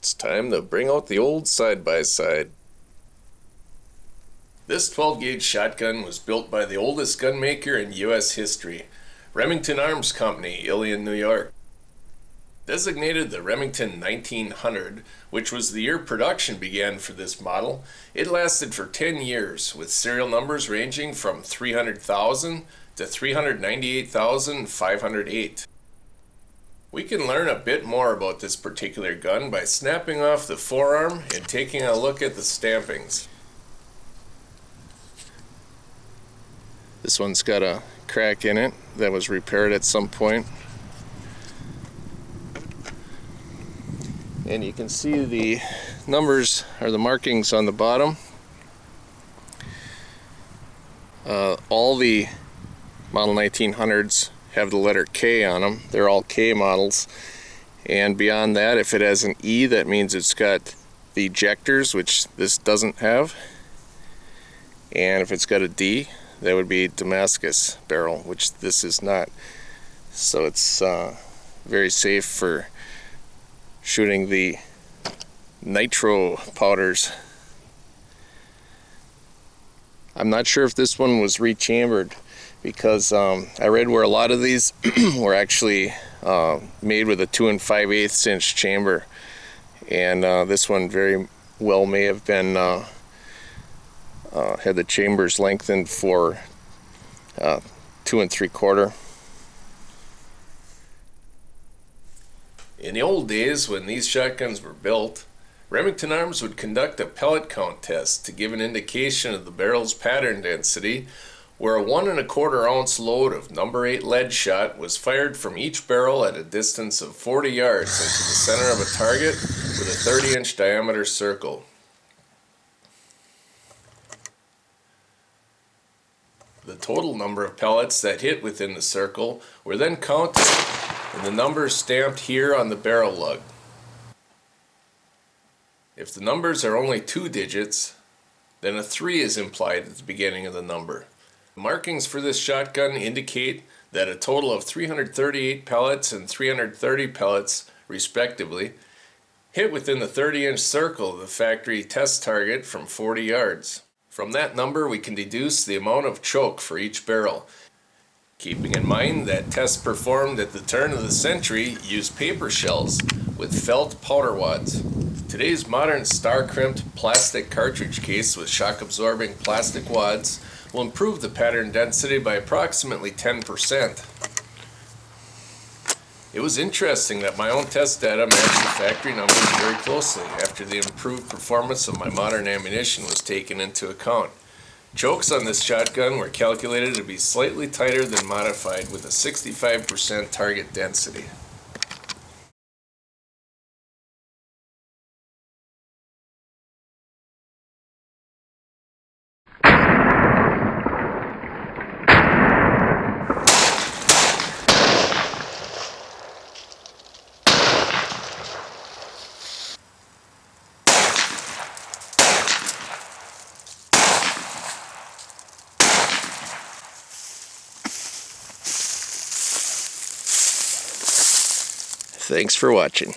It's time to bring out the old side-by-side. This 12-gauge shotgun was built by the oldest gun maker in U.S. history, Remington Arms Company, Illion, New York. Designated the Remington 1900, which was the year production began for this model, it lasted for 10 years, with serial numbers ranging from 300,000 to 398,508. We can learn a bit more about this particular gun by snapping off the forearm and taking a look at the stampings. This one's got a crack in it that was repaired at some point. And you can see the numbers or the markings on the bottom. All the Model 1900s have the letter K on them. They're all K models. And beyond that, if it has an E, that means it's got the ejectors, which this doesn't have. And if it's got a D, that would be Damascus barrel, which this is not. So it's very safe for shooting the nitro powders. I'm not sure if this one was rechambered, because I read where a lot of these were actually made with a 2 5/8 inch chamber, and this one very well may have been had the chambers lengthened for 2 3/4. In the old days, when these shotguns were built, Remington Arms would conduct a pellet count test to give an indication of the barrel's pattern density, where a 1 1/4 ounce load of number 8 lead shot was fired from each barrel at a distance of 40 yards into the center of a target with a 30-inch diameter circle. The total number of pellets that hit within the circle were then counted, and the numbers stamped here on the barrel lug. If the numbers are only 2 digits, then a 3 is implied at the beginning of the number. The markings for this shotgun indicate that a total of 338 pellets and 330 pellets, respectively, hit within the 30-inch circle of the factory test target from 40 yards. From that number, we can deduce the amount of choke for each barrel, keeping in mind that tests performed at the turn of the century used paper shells with felt powder wads. Today's modern star-crimped plastic cartridge case with shock-absorbing plastic wads will improve the pattern density by approximately 10%. It was interesting that my own test data matched the factory numbers very closely after the improved performance of my modern ammunition was taken into account. Chokes on this shotgun were calculated to be slightly tighter than modified, with a 65% target density. Thanks for watching.